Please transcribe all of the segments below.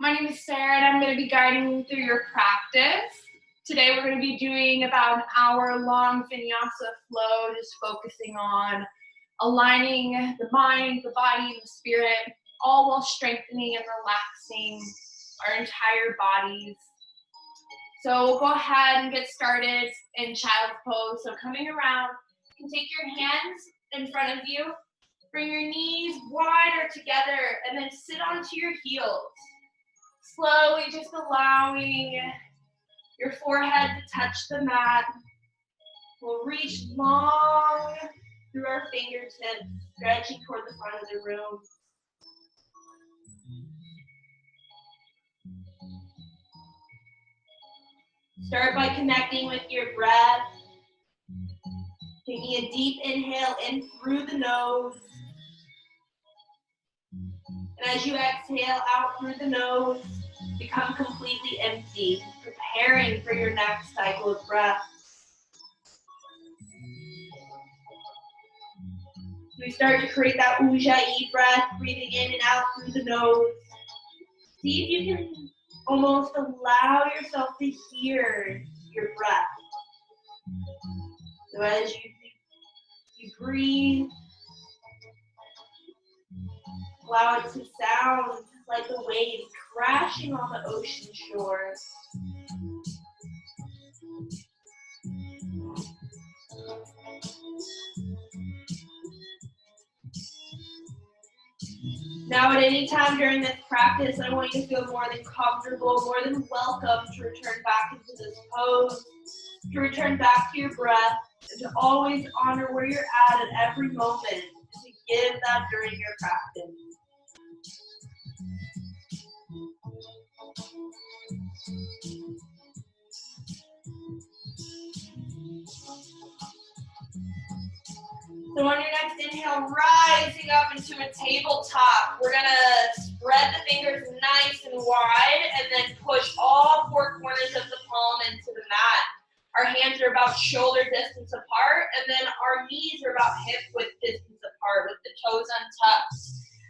My name is Sarah and I'm going to be guiding you through your practice. Today we're going to be doing about an hour-long Vinyasa flow, just focusing on aligning the mind, the body, and the spirit, all while strengthening and relaxing our entire bodies. So we'll go ahead and get started in child's pose. So coming around, you can take your hands in front of you, bring your knees wider together, and then sit onto your heels. Slowly just allowing your forehead to touch the mat. We'll reach long through our fingertips, stretching toward the front of the room. Start by connecting with your breath. Taking a deep inhale in through the nose. And as you exhale out through the nose, become completely empty, preparing for your next cycle of breath. We start to create that ujjayi breath, breathing in and out through the nose. See if you can almost allow yourself to hear your breath. So as you breathe, allow it to sound like the waves crashing on the ocean shore. Now at any time during this practice, I want you to feel more than comfortable, more than welcome to return back into this pose, to return back to your breath, and to always honor where you're at every moment, and to give that during your practice. So on your next inhale, rising up into a tabletop, we're gonna spread the fingers nice and wide and then push all four corners of the palm into the mat. Our hands are about shoulder distance apart, and then our knees are about hip width distance apart with the toes untucked.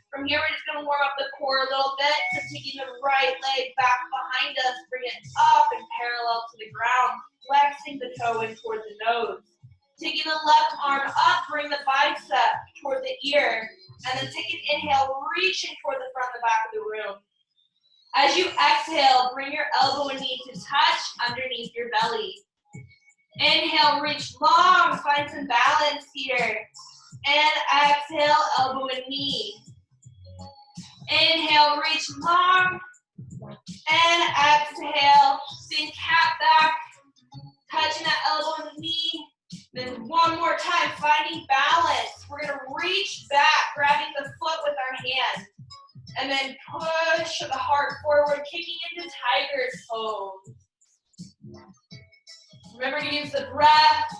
From here, we're just gonna warm up the core a little bit. So taking the right leg back behind us, bring it up and parallel to the ground, flexing the toe in toward the nose. Taking the left arm up, bring the bicep toward the ear, and then take an inhale, reaching toward the front and the back of the room. As you exhale, bring your elbow and knee to touch underneath your belly. Inhale, reach long, find some balance here. And exhale, elbow and knee. Inhale, reach long, and exhale, think cat back, touching that elbow and knee. Then one more time, finding balance. We're gonna reach back, grabbing the foot with our hand. And then push the heart forward, kicking into tiger's pose. Remember to use the breath,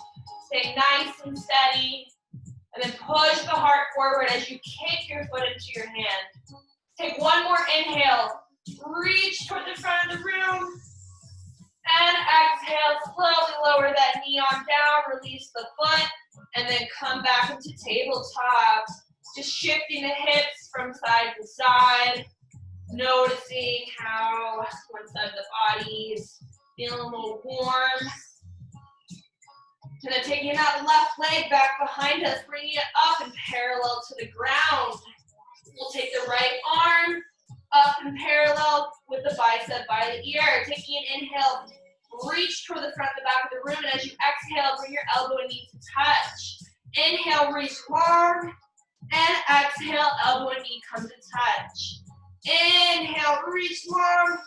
stay nice and steady. And then push the heart forward as you kick your foot into your hand. Take one more inhale, reach toward the front of the room. And exhale, slowly lower that knee on down, release the foot, and then come back into tabletop. Just shifting the hips from side to side, noticing how one side of the body is feeling a little warm. And then taking that left leg back behind us, bringing it up and parallel to the ground. We'll take the right arm up and parallel with the bicep by the ear. Taking an inhale, reach toward the front and the back of the room, and as you exhale, bring your elbow and knee to touch. Inhale, reach long, and exhale, elbow and knee come to touch. Inhale, reach long,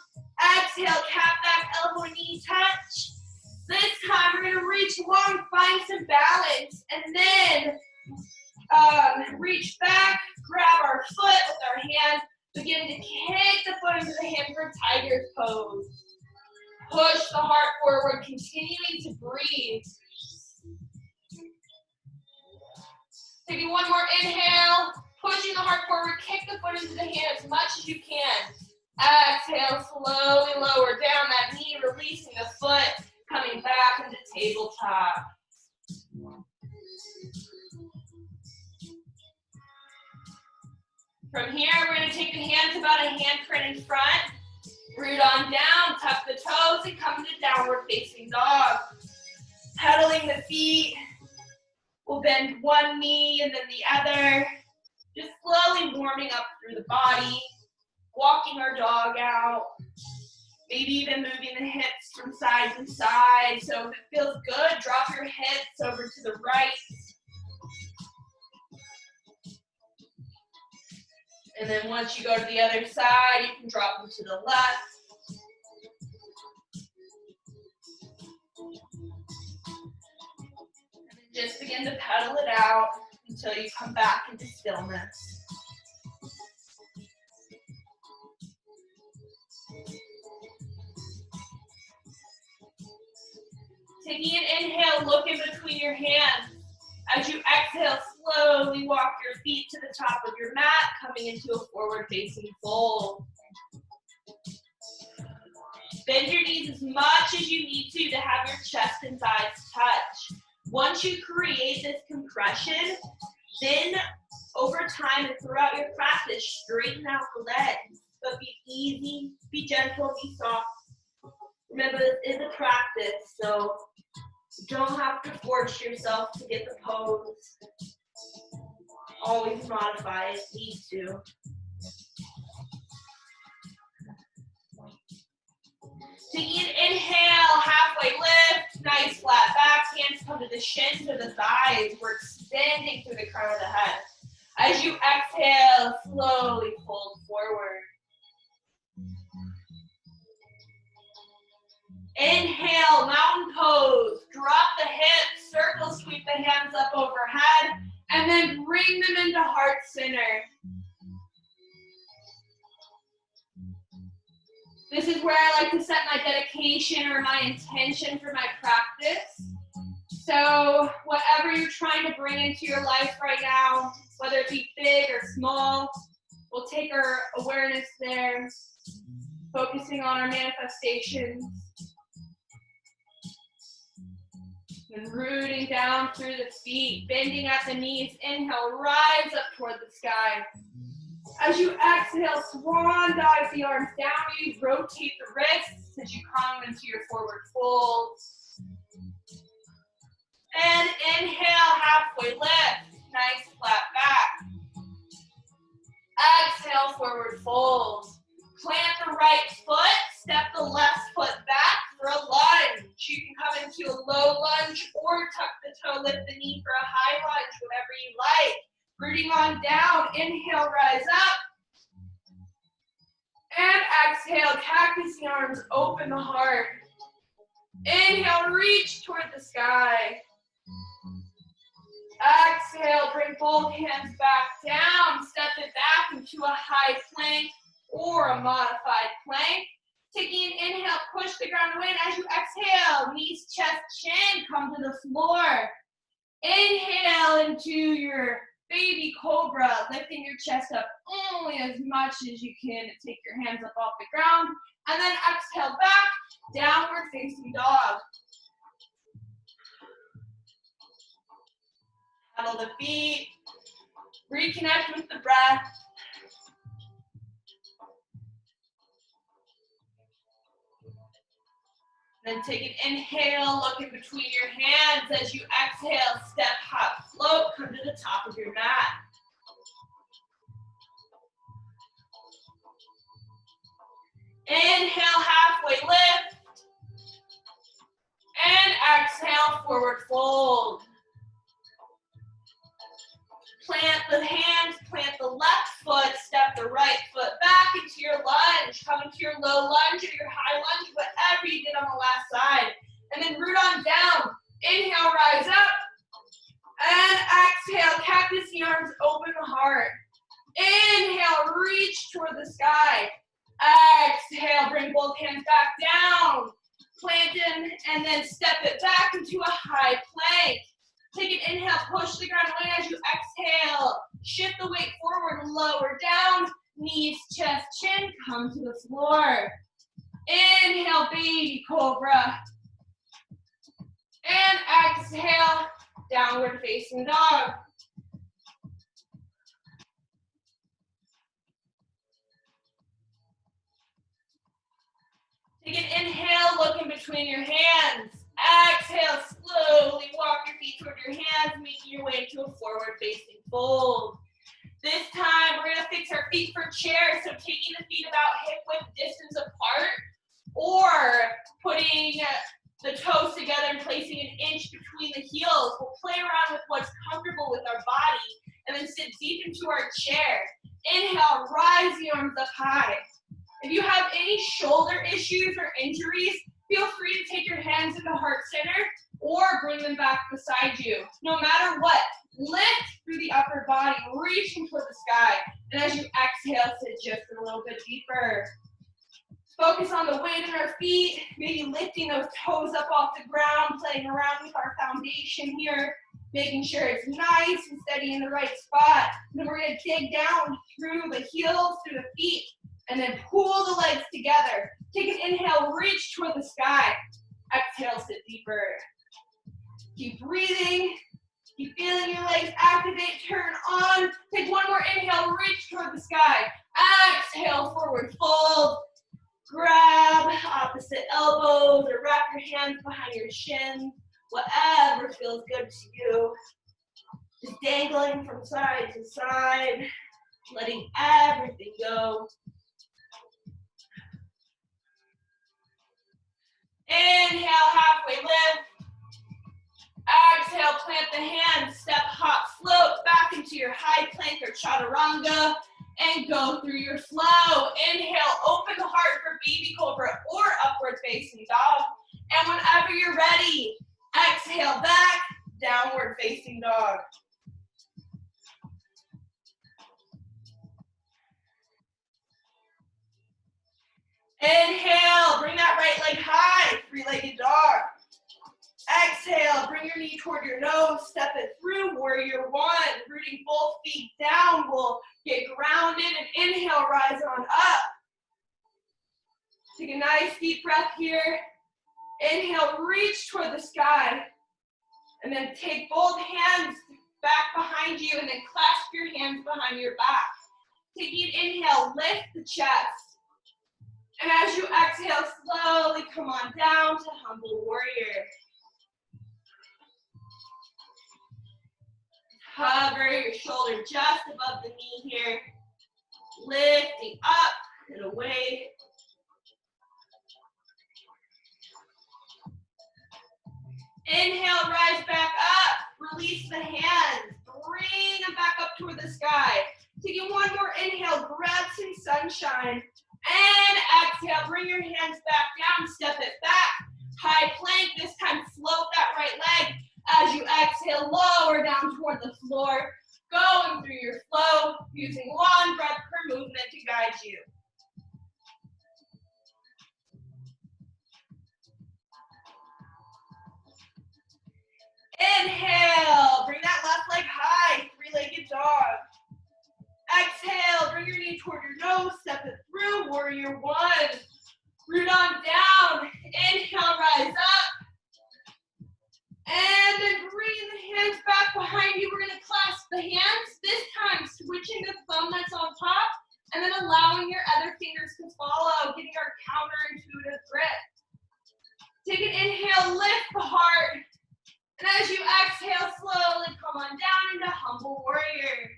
exhale, cat back, elbow and knee touch. This time we're gonna reach long, find some balance, and then reach back, grab our foot with our hand, begin to kick the foot into the hand for tiger's pose. Push the heart forward, continuing to breathe. Taking one more inhale, pushing the heart forward, kick the foot into the hand as much as you can. Exhale, slowly lower down that knee, releasing the foot, coming back into tabletop. From here, we're going to take the hands about a handprint in front, Root on down, tuck the toes, and come to downward facing dog. Pedaling the feet. We'll bend one knee and then the other. Just slowly warming up through the body. Walking our dog out. Maybe even moving the hips from side to side. So if it feels good, drop your hips over to the right. And then once you go to the other side, you can drop them to the left. And then just begin to pedal it out until you come back into stillness. Taking an inhale, look in between your hands. As you exhale, slowly walk your feet to the top of your mat, coming into a forward-facing fold. Bend your knees as much as you need to have your chest and thighs touch. Once you create this compression, then over time and throughout your practice, straighten out the legs. But be easy, be gentle, be soft. Remember, this is a practice, so you don't have to force yourself to get the pose. Always modify if you need to. Taking an inhale, halfway lift, nice flat back, hands come to the shins or the thighs. We're extending through the crown of the head. As you exhale, slowly fold forward. Inhale, mountain pose. Drop the hips, circle sweep the hands up overhead, and then bring them into heart center. This is where I like to set my dedication or my intention for my practice. So whatever you're trying to bring into your life right now, whether it be big or small, we'll take our awareness there, focusing on our manifestations. And rooting down through the feet, bending at the knees. Inhale, rise up toward the sky. As you exhale, swan dive the arms down. You rotate the wrists as you come into your forward fold. And inhale, halfway lift. Nice flat back. Exhale, forward fold. Plant the right foot, step the left foot back for a lunge. You can come into a low lunge or tuck the toe, lift the knee for a high lunge, whatever you like. Rooting on down, inhale, rise up. And exhale, cactus the arms, open the heart. Inhale, reach toward the sky. Exhale, bring both hands back down. Step it back into a high plank or a modified plank. Taking an inhale, push the ground away, and as you exhale, knees, chest, chin, come to the floor. Inhale into your baby cobra, lifting your chest up only as much as you can to take your hands up off the ground. And then exhale back, downward facing dog. Pedal the feet, reconnect with the breath. Then take an inhale, look in between your hands. As you exhale, step, hop, float, come to the top of your mat. Inhale, halfway lift. And exhale, forward fold. Plant the hands, plant the left foot, step the right foot back into your lunge. Come into your low lunge or your high lunge, whatever you did on the last side. And then root on down. Inhale, rise up. And exhale, cactus the arms, open the heart. Inhale, reach toward the sky. Exhale, bring both hands back down. Plant in, and then step it back into a high plank. Take an inhale, push the ground away as you exhale. Shift the weight forward, lower down. Knees, chest, chin, come to the floor. Inhale, baby cobra. And exhale, downward facing dog. between your hands. Exhale, slowly walk your feet toward your hands, making your way into a forward facing fold. This time, we're gonna fix our feet for chair, so taking the feet about hip width distance apart, or putting the toes together and placing an inch between the heels. We'll play around with what's comfortable with our body, and then sit deep into our chair. Inhale, rise the arms up high. If you have any shoulder issues or injuries, feel free to take your hands into heart center or bring them back beside you. No matter what, lift through the upper body, reaching toward the sky. And as you exhale, sit just a little bit deeper. Focus on the weight in our feet, maybe lifting those toes up off the ground, playing around with our foundation here, making sure it's nice and steady in the right spot. And then we're gonna dig down through the heels, through the feet, and then pull the legs together. Take an inhale, reach toward the sky. Exhale, sit deeper. Keep breathing. Keep feeling your legs activate, turn on. Take one more inhale, reach toward the sky. Exhale, forward fold. Grab opposite elbows or wrap your hands behind your shins. Whatever feels good to you. Just dangling from side to side, letting everything go. Inhale, halfway lift. Exhale, plant the hands, step, hop, float back into your high plank or chaturanga, and go through your flow. Inhale, open the heart for baby cobra or upward facing dog. And whenever you're ready, exhale back, downward facing dog. Inhale, bring that right leg high, three-legged dog. Exhale, bring your knee toward your nose, step it through, warrior one. Rooting both feet down, we'll get grounded, and inhale, rise on up. Take a nice deep breath here. Inhale, reach toward the sky. And then take both hands back behind you, and then clasp your hands behind your back. Taking an inhale, lift the chest. And as you exhale, slowly come on down to humble warrior. Hover your shoulder just above the knee here. Lifting up and away. Inhale, rise back up. Release the hands. Bring them back up toward the sky. Taking one more inhale, grab some sunshine. And exhale, bring your hands back down, step it back. High plank, this time float that right leg. As you exhale, lower down toward the floor. Going through your flow, using one breath per movement to guide you. Inhale, bring that left leg high, three-legged dog. Exhale, bring your knee toward your nose, step it through, warrior one. Root on down, inhale, rise up. And then bring the hands back behind you. We're gonna clasp the hands, this time switching the thumb that's on top, and then allowing your other fingers to follow, getting our counterintuitive grip. Take an inhale, lift the heart. And as you exhale, slowly come on down into humble warrior.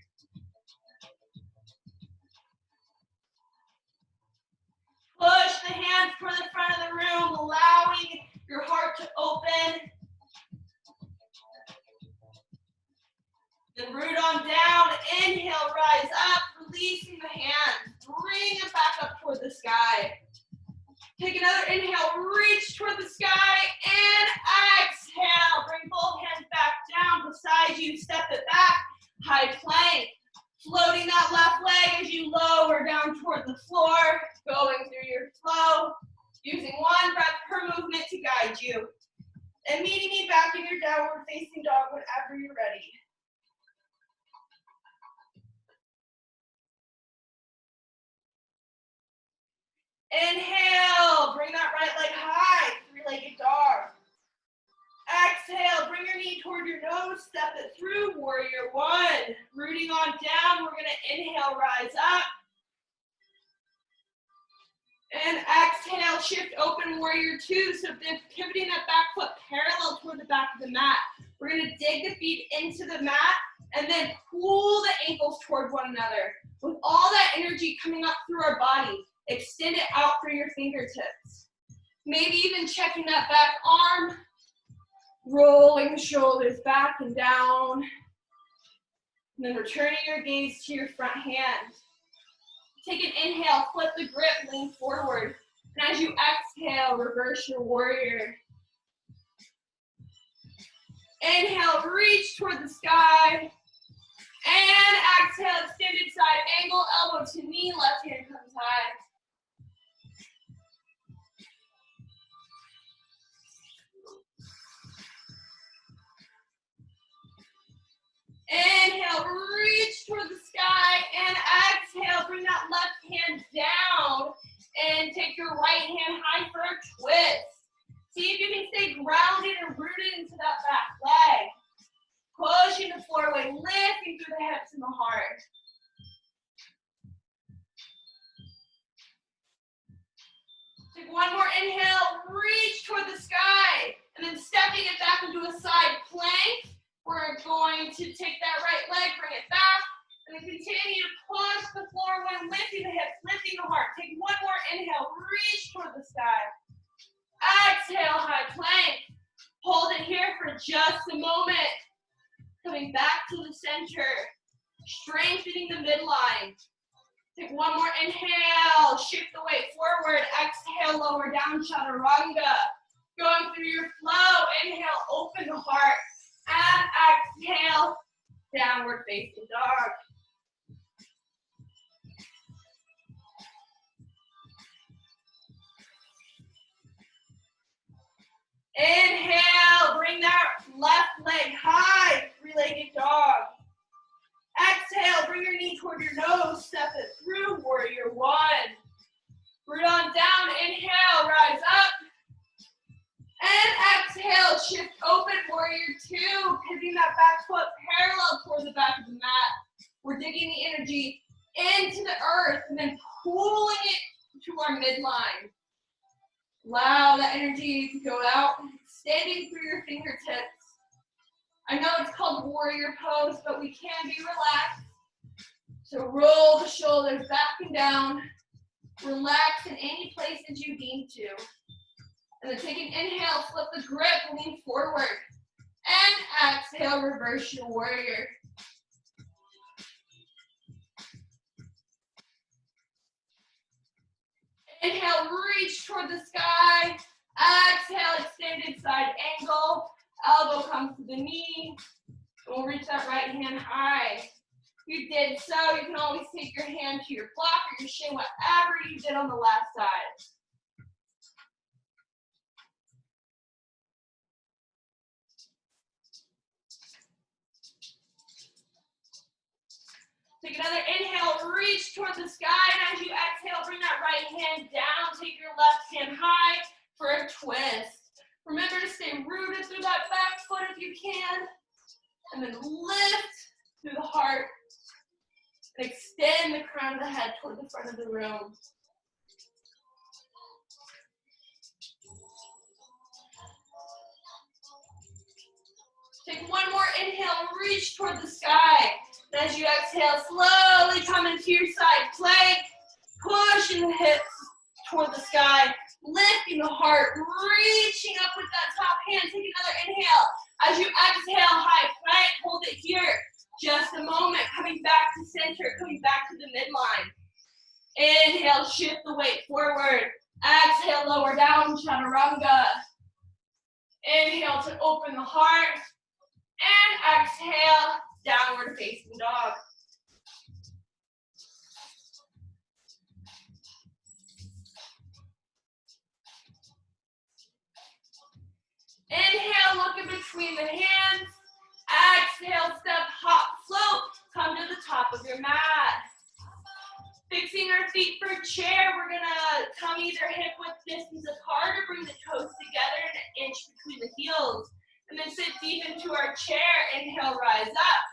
Push the hands toward the front of the room, allowing your heart to open. Then root on down, inhale, rise up, releasing the hands. Bring it back up toward the sky. Take another inhale, reach toward the sky, and exhale. Bring both hands back down beside you, step it back, high plank. Floating that left leg as you lower down toward the floor, going through your flow, using one breath per movement to guide you. And meeting me back in your downward facing dog whenever you're ready. Inhale, bring that right leg high, three-legged dog. Exhale, bring your knee toward your nose, step it through, warrior one. Rooting on down, we're gonna inhale, rise up. And exhale. exhale, shift open warrior two. So then pivoting that back foot parallel toward the back of the mat. We're gonna dig the feet into the mat and then pull the ankles toward one another. With all that energy coming up through our body, extend it out through your fingertips. Maybe even checking that back arm, rolling the shoulders back and down. And then returning your gaze to your front hand. Take an inhale, flip the grip, lean forward. And as you exhale, reverse your warrior. Inhale, reach toward the sky. And exhale, extended side angle, elbow to knee, left hand comes high. Inhale, reach toward the sky, and exhale, bring that left hand down, and take your right hand high for a twist. See if you can stay grounded and rooted into that back leg. Pushing the floor away, lifting through the hips and the heart. Take one more inhale, reach toward the sky, and then stepping it back into a side plank. We're going to take that right leg, bring it back, and then continue to push the floor away, lifting the hips, lifting the heart. Take one more inhale, reach toward the sky. Exhale, high plank. Hold it here for just a moment. Coming back to the center, strengthening the midline. Take one more inhale, shift the weight forward. Exhale, lower down, chaturanga. Going through your flow, inhale, open the heart. And exhale, downward facing dog. Inhale, bring that left leg high, three-legged dog. Exhale, bring your knee toward your nose, step it through, warrior one. Root on down, inhale, rise up. And exhale, shift open, warrior two, pivoting that back foot parallel toward the back of the mat. We're digging the energy into the earth and then pulling it to our midline. Allow that energy to go out, extending through your fingertips. I know it's called warrior pose, but we can be relaxed. So roll the shoulders back and down. Relax in any places you need to. And then take an inhale, flip the grip, lean forward. And exhale, reverse your warrior. Inhale, reach toward the sky. Exhale, extended side angle. Elbow comes to the knee. And we'll reach that right hand high. If you did so, you can always take your hand to your block or your shin, whatever you did on the left side. Take another inhale, reach toward the sky, and as you exhale, bring that right hand down. Take your left hand high for a twist. Remember to stay rooted through that back foot if you can. And then lift through the heart. And extend the crown of the head toward the front of the room. Take one more inhale, reach toward the sky. And as you exhale, slowly come into your side plank, pushing the hips toward the sky, lifting the heart, reaching up with that top hand. Take another inhale. As you exhale, high plank, hold it here. Just a moment, coming back to center, coming back to the midline. Inhale, shift the weight forward. Exhale, lower down, chaturanga. Inhale to open the heart. And exhale, downward facing dog. Inhale, look in between the hands. Exhale, step, hop, float. Come to the top of your mat. Fixing our feet for chair, we're gonna come either hip width distance apart or bring the toes together and an inch between the heels. And then sit deep into our chair. Inhale, rise up.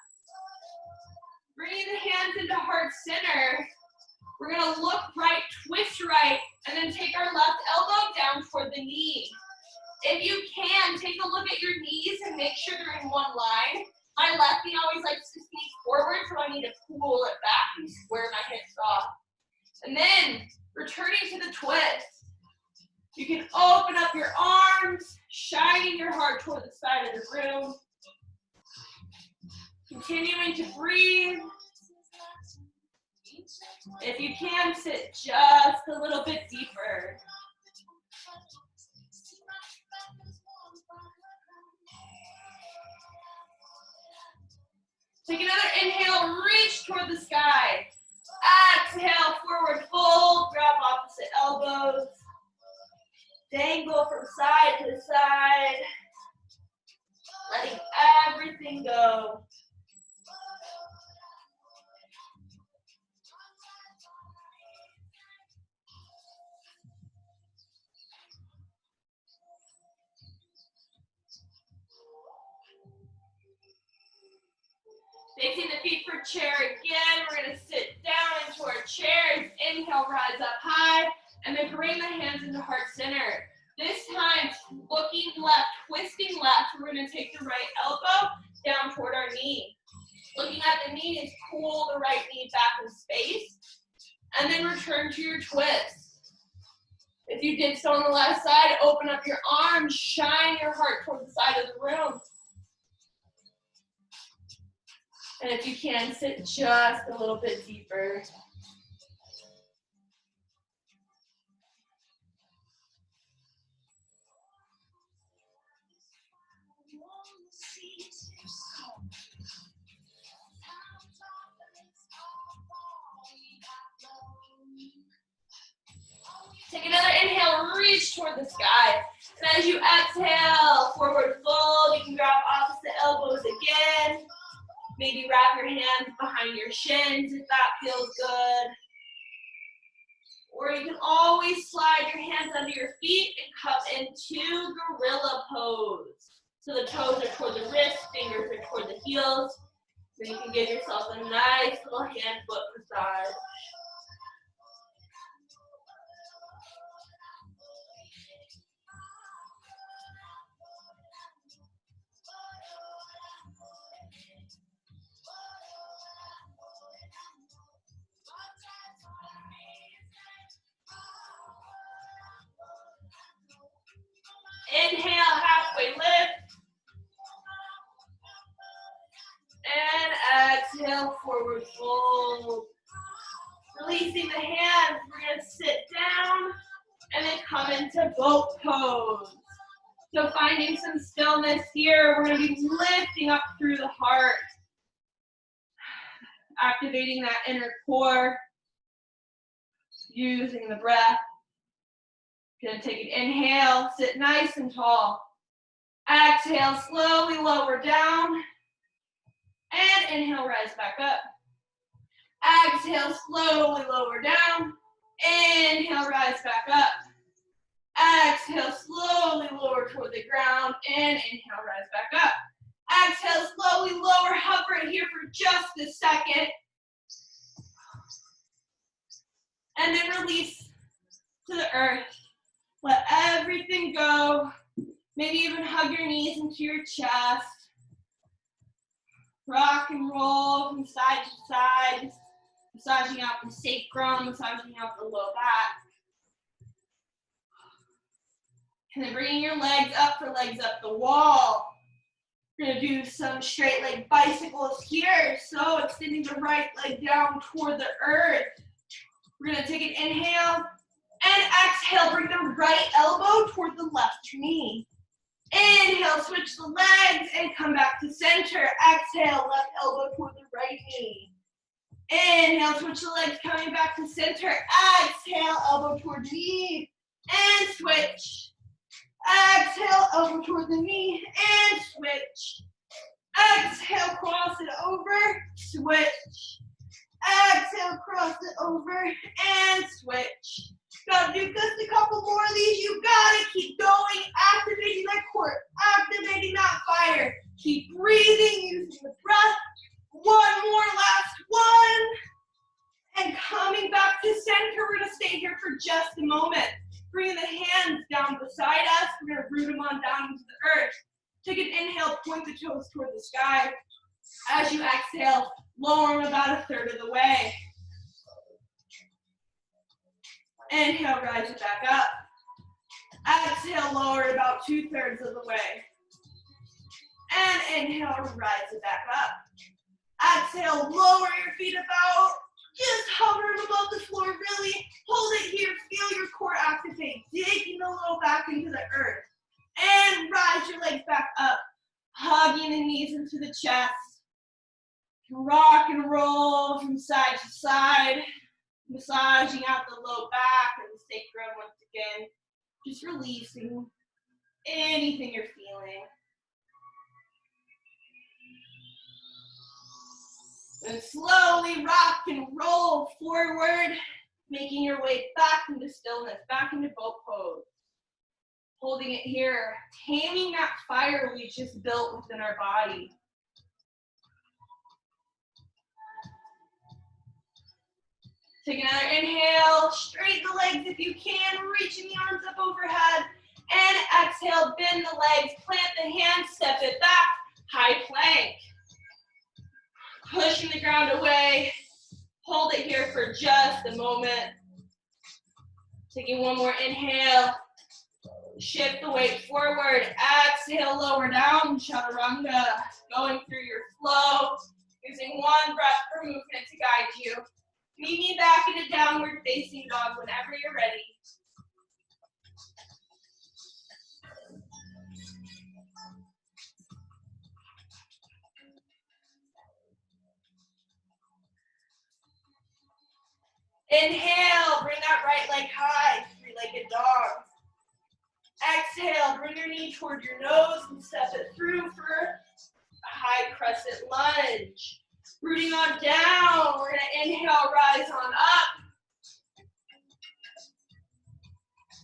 Bringing the hands into heart center. We're gonna look right, twist right, and then take our left the knee. If you can, take a look at your knees and make sure they're in one line. My left knee always likes to sneak forward, so I need to pull it back and square my hips off. And then, returning to the twist. You can open up your arms, shining your heart toward the side of the room. Continuing to breathe. If you can, sit just a little bit deeper. Take another inhale, reach toward the sky. Exhale, forward fold, grab opposite elbows. Dangle from side to side. Letting everything go. Facing the feet for chair again. We're going to sit down into our chairs. Inhale, rise up high. And then bring the hands into heart center. This time, looking left, twisting left. We're going to take the right elbow down toward our knee. Looking at the knee is pull the right knee back in space. And then return to your twist. If you did so on the left side, open up your arms. Shine your heart toward the side of the room. And if you can, sit just a little bit deeper. Take another inhale, reach toward the sky. And as you exhale, forward fold. You can grab opposite elbows again. Maybe wrap your hands behind your shins if that feels good. Or you can always slide your hands under your feet and come into gorilla pose. So the toes are toward the wrists, fingers are toward the heels. So you can give yourself a nice little hand-foot massage. Inhale, halfway lift. And exhale, forward fold. Releasing the hands, we're going to sit down and then come into boat pose. So finding some stillness here, we're going to be lifting up through the heart. Activating that inner core. Using the breath. Gonna take an inhale, sit nice and tall. Exhale, slowly lower down. And inhale, rise back up. Exhale, slowly lower down. Inhale, rise back up. Exhale, slowly lower toward the ground. And inhale, rise back up. Exhale, slowly lower, hover it here for just a second. And then release to the earth. Let everything go. Maybe even hug your knees into your chest. Rock and roll from side to side. Massaging out the sacrum, massaging out the low back. And then bringing your legs up for legs up the wall. We're going to do some straight leg bicycles here. So extending the right leg down toward the earth. We're going to take an inhale. And exhale, bring the right elbow toward the left knee. Inhale, switch the legs and come back to center. Exhale, left elbow toward the right knee. Inhale, switch the legs, coming back to center. Exhale, elbow toward knee. And switch. Exhale, elbow toward the knee. And switch. Exhale, cross it over. Switch. Exhale, cross it over. And switch. Gotta do just a couple more of these. You gotta keep going, activating that core, activating that fire. Keep breathing, using the breath. One more, last one. And coming back to center, we're gonna stay here for just a moment. Bringing the hands down down beside us. We're gonna root them on down into the earth. Take an inhale, point the toes toward the sky. As you exhale, lower them about a third of the way. Inhale, rise it back up. Exhale, lower it about 2/3 of the way. And inhale, rise it back up. Exhale, lower your feet about, just hover above the floor, really hold it here, feel your core activate, digging the low back into the earth. And rise your legs back up, hugging the knees into the chest. Rock and roll from side to side, massaging out the low back and the sacrum once again. Just releasing anything you're feeling. And slowly rock and roll forward, making your way back into stillness, back into boat pose. Holding it here, taming that fire we just built within our body. Take another inhale, straighten the legs if you can, reaching the arms up overhead. And exhale, bend the legs, plant the hands, step it back, high plank. Pushing the ground away, hold it here for just a moment. Taking one more inhale, shift the weight forward, exhale, lower down, chaturanga. Going through your flow, using one breath per movement to guide you. Meet me back into downward facing dog whenever you're ready. Inhale, bring that right leg high, three-legged dog. Exhale, bring your knee toward your nose and step it through for a high crescent lunge. Rooting on down, we're gonna inhale, rise on up.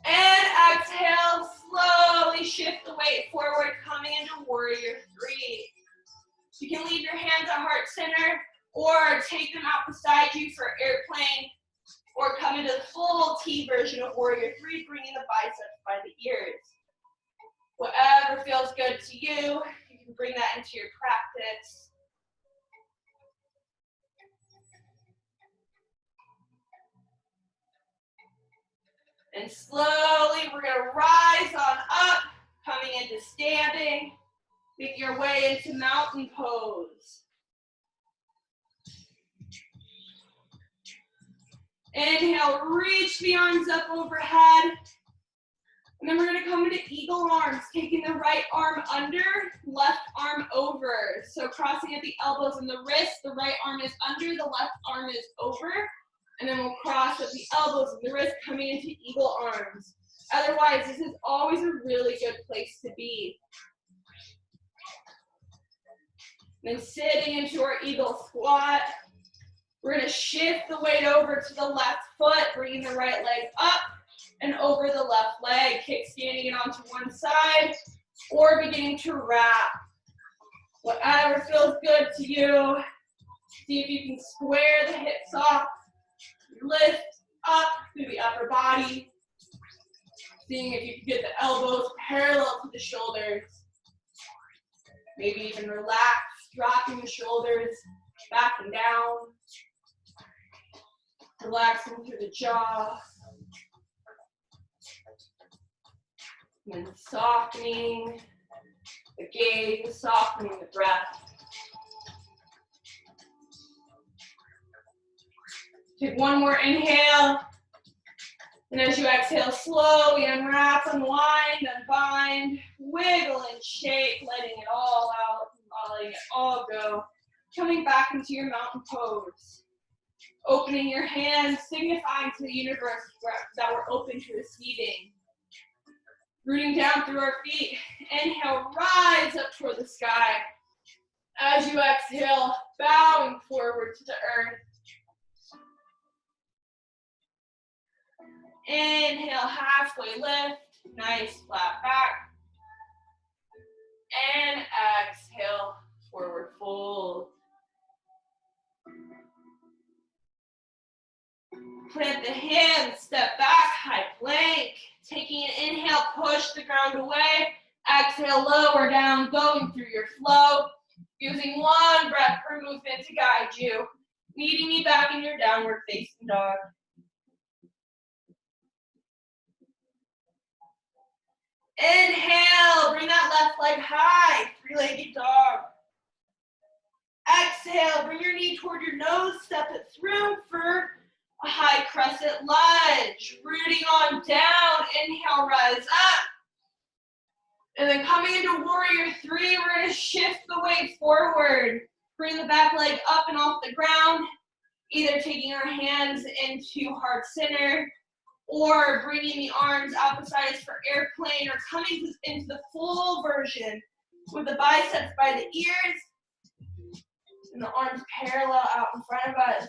And exhale, slowly shift the weight forward, coming into warrior three. You can leave your hands at heart center or take them out beside you for airplane, or come into the full T version of warrior three, bringing the biceps by the ears. Whatever feels good to you, you can bring that into your practice. And slowly, we're gonna rise on up, coming into standing. Make your way into mountain pose. Inhale, reach the arms up overhead. And then we're gonna come into eagle arms, taking the right arm under, left arm over. So crossing at the elbows and the wrists, the right arm is under, the left arm is over. And then we'll cross at the elbows and the wrists, coming into eagle arms. Otherwise, this is always a really good place to be. And then sitting into our eagle squat. We're gonna shift the weight over to the left foot, bringing the right leg up and over the left leg, kickstanding it onto one side or beginning to wrap. Whatever feels good to you. See if you can square the hips off. Lift up through the upper body. Seeing if you can get the elbows parallel to the shoulders. Maybe even relax, dropping the shoulders back and down. Relaxing through the jaw. And then softening the gaze, softening the breath. Take one more inhale. And as you exhale, slowly unwrap, unwind, unbind, wiggle and shake, letting it all out, letting it all go. Coming back into your mountain pose. Opening your hands, signifying to the universe that we're open to receiving. Rooting down through our feet. Inhale, rise up toward the sky. As you exhale, bowing forward to the earth. Inhale, halfway lift, nice flat back. And exhale, forward fold. Plant the hands, step back, high plank. Taking an inhale. inhale, push the ground away. Exhale, lower down, going through your flow. Using one breath per movement to guide you. Meeting me back in your downward facing dog. Inhale, bring that left leg high, three-legged dog. Exhale, bring your knee toward your nose, step it through for a high crescent lunge. Rooting on down, inhale, rise up. And then coming into warrior three, we're gonna shift the weight forward. Bring the back leg up and off the ground, either taking our hands into heart center or bringing the arms out beside us for airplane or coming into the full version with the biceps by the ears and the arms parallel out in front of us.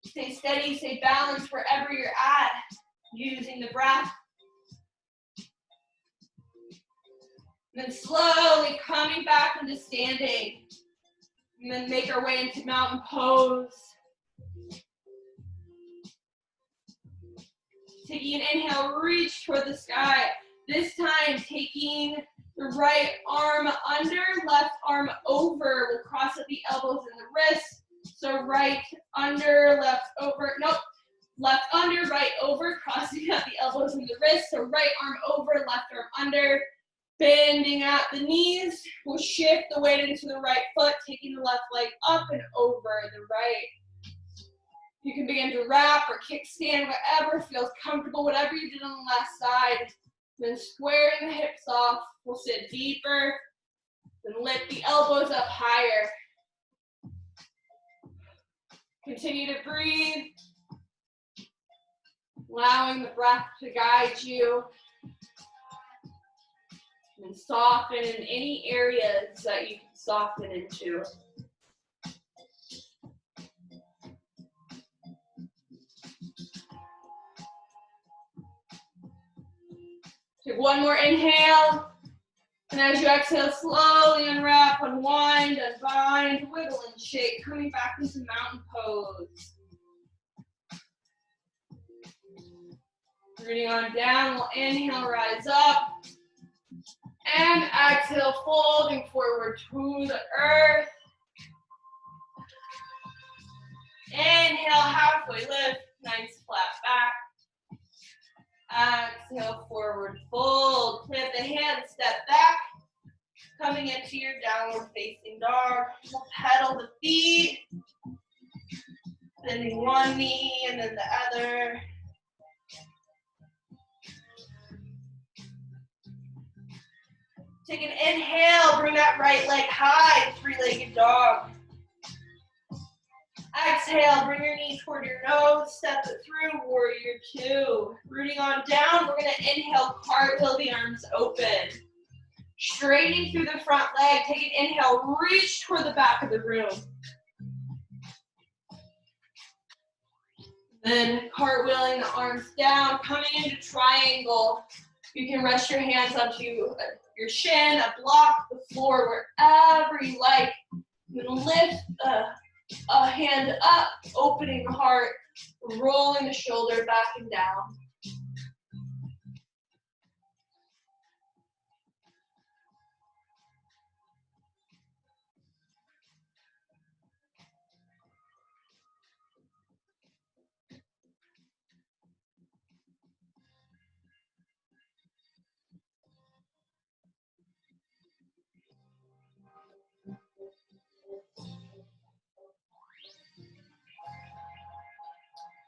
Stay steady, stay balanced wherever you're at, using the breath. And then slowly coming back into standing. And then make our way into mountain pose. Taking an inhale, reach toward the sky. This time, taking the right arm under, left arm over. We'll cross at the elbows and the wrists. So right under, left over. Nope. Left under, right over, crossing at the elbows and the wrists. So right arm over, left arm under. Bending at the knees. We'll shift the weight into the right foot, taking the left leg up and over the right. You can begin to wrap or kickstand, whatever feels comfortable, whatever you did on the last side. Then squaring the hips off. We'll sit deeper. Then lift the elbows up higher. Continue to breathe. Allowing the breath to guide you. And soften in any areas that you can soften into. Take one more inhale. And as you exhale, slowly unwrap, unwind, unbind, wiggle and shake, coming back into mountain pose. Rooting on down, we'll inhale, rise up. And exhale, folding forward to the earth. Inhale, halfway lift, nice flat back. Exhale, forward fold. Plant the hands, step back. Coming into your downward facing dog. We'll pedal the feet. Bending one knee and then the other. Take an inhale, bring that right leg high, three-legged dog. Exhale, bring your knee toward your nose, step it through, warrior two. Rooting on down, we're gonna inhale, cartwheel the arms open. Straightening through the front leg, take an inhale, reach toward the back of the room. Then cartwheeling the arms down, coming into triangle. You can rest your hands onto your shin, a block, the floor, wherever you like. You can lift a hand up, opening the heart, rolling the shoulder back and down.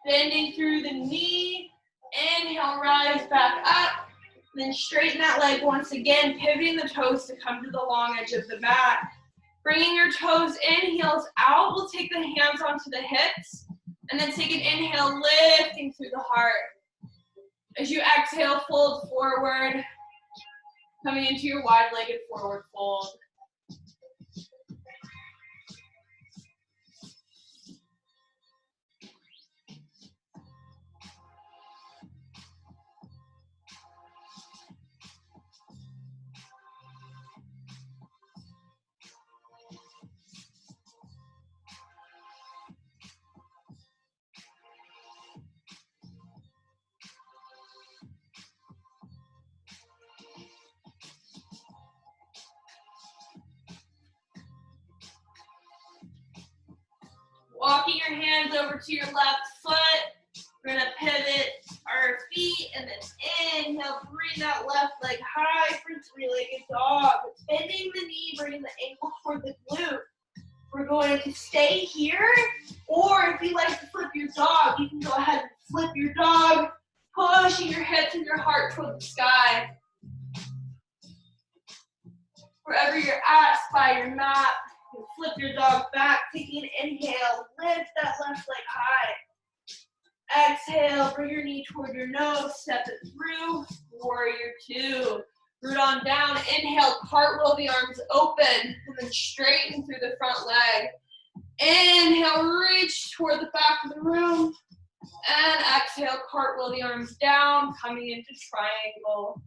Bending through the knee, inhale, rise back up, then straighten that leg once again, pivoting the toes to come to the long edge of the mat. Bringing your toes in, heels out, we'll take the hands onto the hips, and then take an inhale, lifting through the heart. As you exhale, fold forward, coming into your wide-legged forward fold. Walking your hands over to your left foot. We're gonna pivot our feet and then inhale, bring that left leg high for three-legged dog. Bending the knee, bringing the ankle toward the glute. We're going to stay here, or if you like to flip your dog, you can go ahead and flip your dog, pushing your hips and your heart toward the sky. Wherever you're at, by your mat, you flip your dog back, taking an inhale, lift that left leg high. Exhale, bring your knee toward your nose, step it through, warrior two. Root on down, inhale, cartwheel the arms open, and then straighten through the front leg. Inhale, reach toward the back of the room, and exhale, cartwheel the arms down, coming into triangle.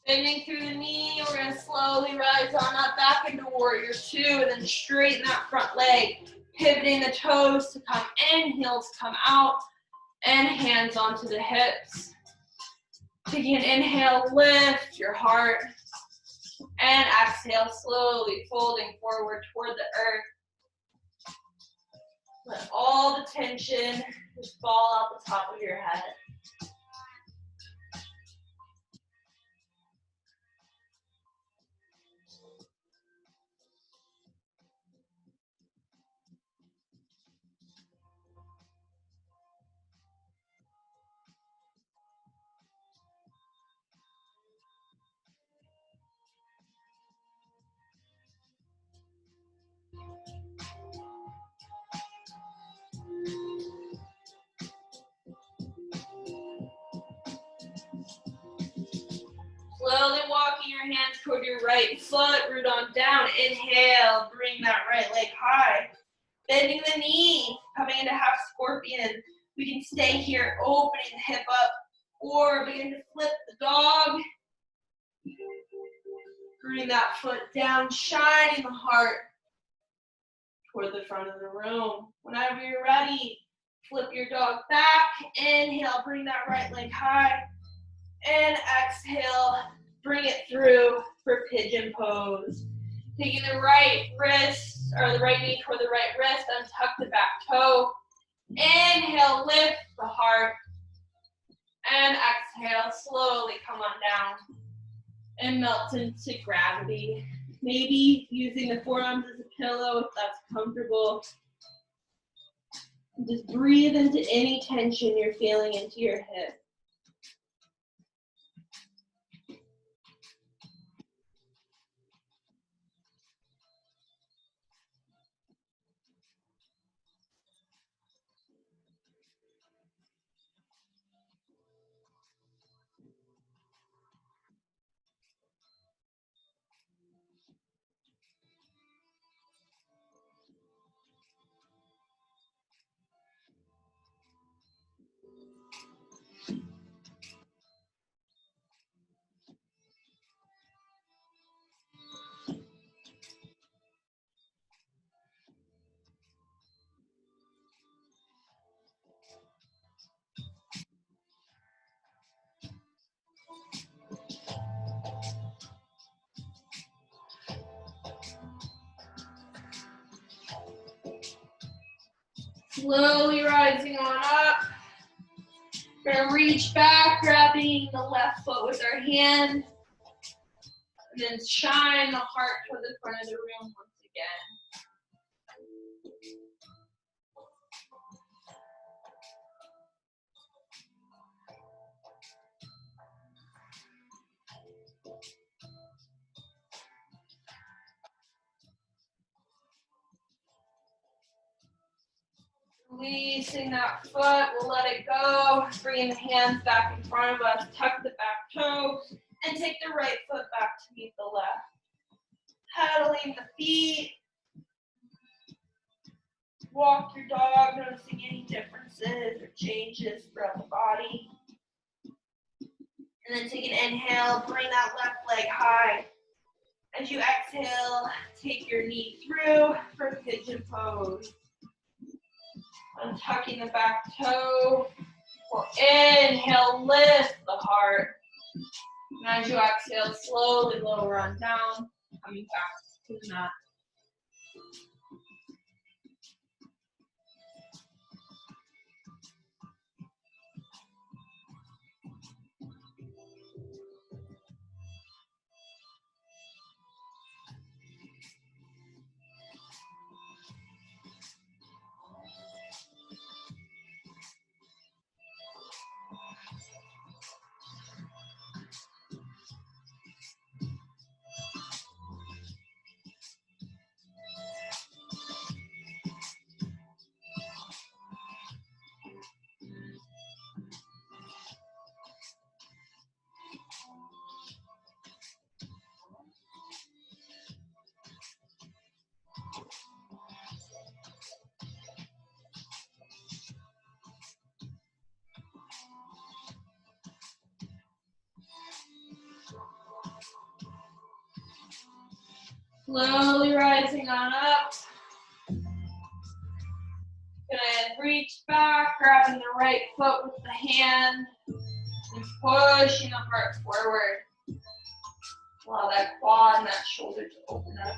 Bending through the knee, we're going to slowly rise on up back into warrior two, and then straighten that front leg. Pivoting the toes to come in, heels come out, and hands onto the hips. Taking an inhale, lift your heart, and exhale, slowly folding forward toward the earth. Let all the tension just fall out the top of your head. Slowly walking your hands toward your right foot, root on down. Inhale, bring that right leg high. Bending the knee, coming into half scorpion. We can stay here, opening the hip up, or begin to flip the dog. Bring that foot down, shining the heart toward the front of the room. Whenever you're ready, flip your dog back. Inhale, bring that right leg high. And exhale, bring it through for pigeon pose. Taking the right wrist, or the right knee toward the right wrist, untuck the back toe. Inhale, lift the heart. And exhale, slowly come on down and melt into gravity. Maybe using the forearms as a pillow if that's comfortable. Just breathe into any tension you're feeling into your hip. Slowly rising on up. We're gonna reach back, grabbing the left foot with our hand. And then shine the heart toward the front of the room once again. Releasing that foot, we'll let it go. Bringing the hands back in front of us, tuck the back toe, and take the right foot back to meet the left. Pedaling the feet. Walk your dog, noticing any differences or changes throughout the body. And then take an inhale, bring that left leg high. As you exhale, take your knee through for pigeon pose. Untucking the back toe. Or inhale, lift the heart. And as you exhale, slowly lower on down, coming back to the mat. Slowly rising on up. Gonna reach back, grabbing the right foot with the hand, and pushing the heart forward. Allow that quad and that shoulder to open up.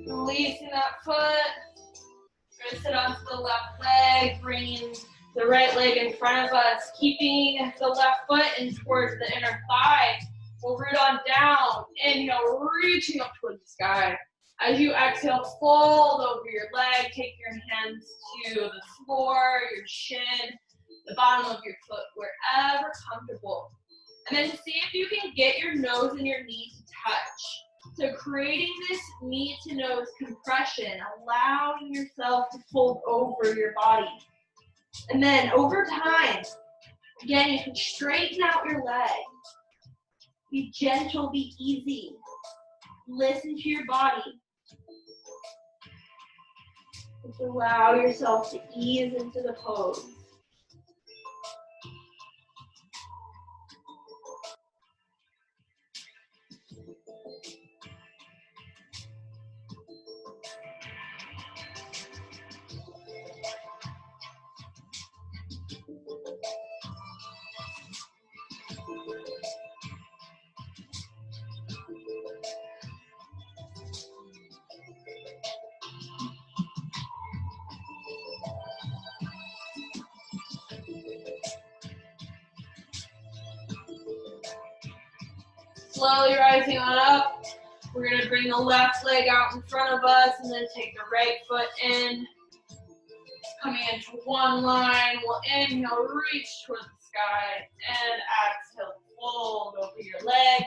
Releasing that foot. We're gonna sit onto the left leg, bringing the right leg in front of us, keeping the left foot in towards the inner thigh. We'll root on down. Inhale, reaching up towards the sky. As you exhale, fold over your leg. Take your hands to the floor, your shin, the bottom of your foot, wherever comfortable. And then see if you can get your nose and your knee to touch. So creating this knee to nose compression, allowing yourself to fold over your body. And then over time, again, you can straighten out your leg. Be gentle, be easy. Listen to your body. Just allow yourself to ease into the pose. Slowly rising on up. We're going to bring the left leg out in front of us and then take the right foot in. Coming into one line. We'll inhale, reach towards the sky. And exhale, fold over your leg.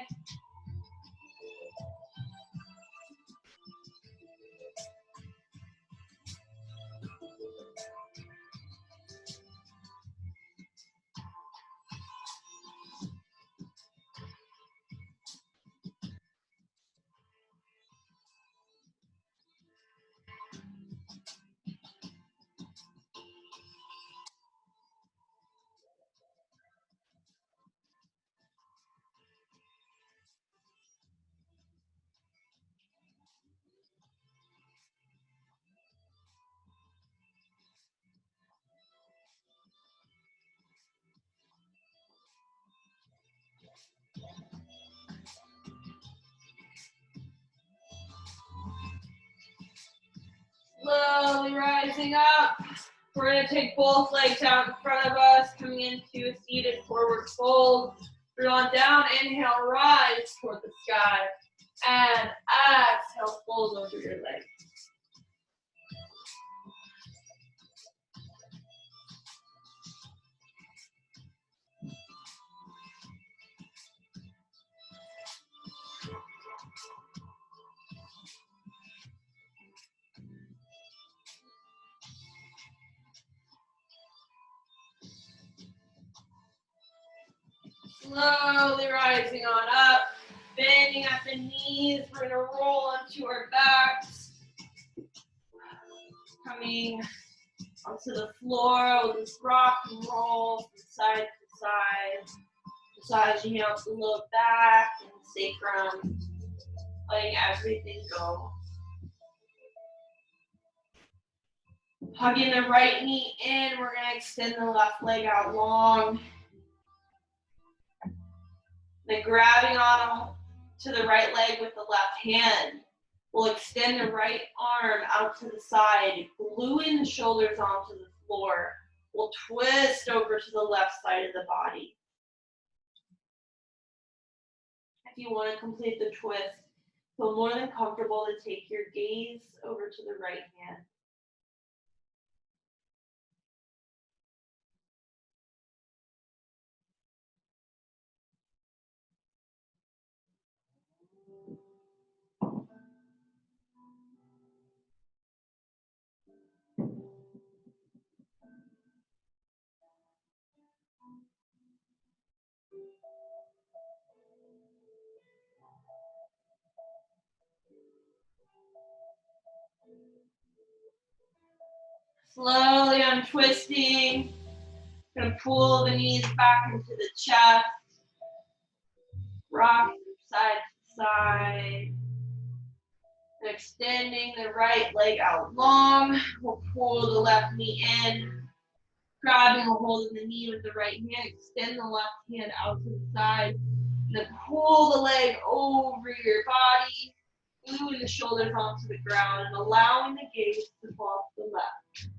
Slowly rising up. We're going to take both legs out in front of us, coming into a seated forward fold. Root on down, inhale, rise toward the sky. And exhale, fold over your legs. Slowly rising on up, bending at the knees. We're gonna roll onto our backs. Coming onto the floor, we'll just rock and roll from side to side. Massaging out the low back and sacrum, letting everything go. Hugging the right knee in, we're gonna extend the left leg out long. Then grabbing on to the right leg with the left hand. We'll extend the right arm out to the side, gluing the shoulders onto the floor. We'll twist over to the left side of the body. If you want to complete the twist, feel more than comfortable to take your gaze over to the right hand. Slowly untwisting. Gonna pull the knees back into the chest. Rocking from side to side. Extending the right leg out long. We'll pull the left knee in. Grabbing a hold of the knee with the right hand. Extend the left hand out to the side. And then pull the leg over your body. Gluing the shoulders onto the ground and allowing the gaze to fall to the left.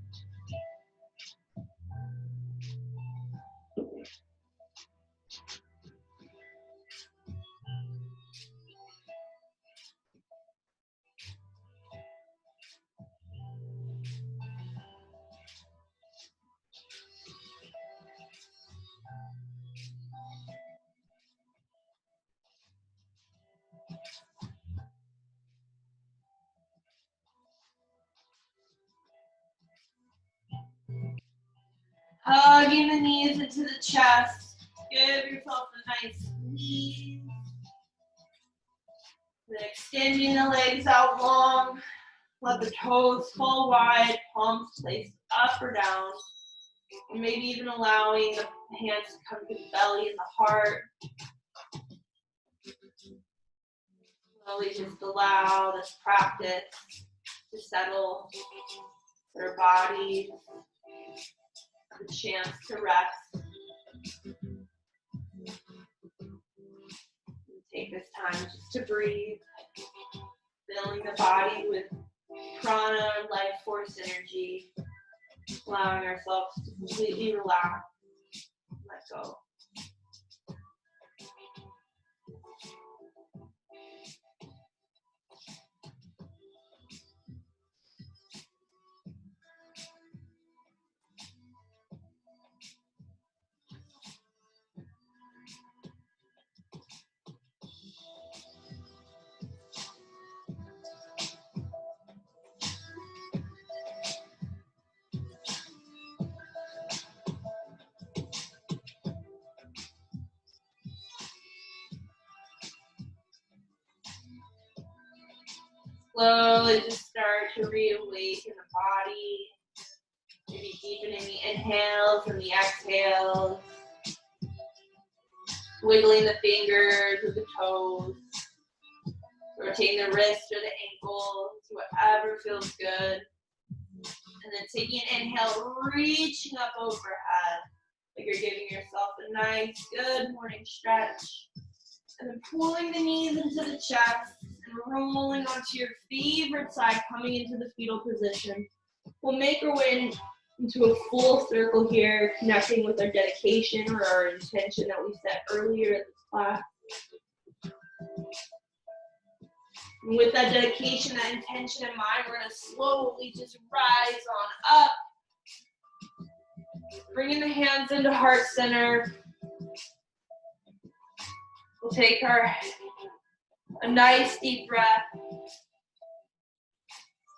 Hugging the knees into the chest. Give yourself a nice squeeze. Then extending the legs out long. Let the toes fall wide, palms placed up or down. And maybe even allowing the hands to come to the belly and the heart. Slowly just allow this practice to settle their bodies, the chance to rest. Take this time just to breathe, filling the body with prana, life force energy, allowing ourselves to completely relax, let go. Slowly just start to reawaken the body. Maybe deepening the inhales and the exhales. Wiggling the fingers or the toes. Rotating the wrists or the ankles, whatever feels good. And then taking an inhale, reaching up overhead. Like you're giving yourself a nice, good morning stretch. And then pulling the knees into the chest and rolling onto your favorite side, coming into the fetal position. We'll make our way into a full circle here, connecting with our dedication or our intention that we set earlier in this class. And with that dedication, that intention in mind, we're going to slowly just rise on up. Bringing the hands into heart center. We'll take a nice deep breath,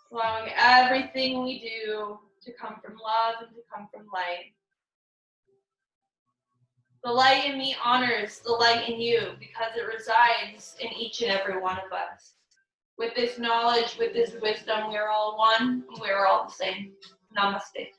allowing everything we do to come from love and to come from light. The light in me honors the light in you because it resides in each and every one of us. With this knowledge, with this wisdom, we are all one, and we are all the same. Namaste.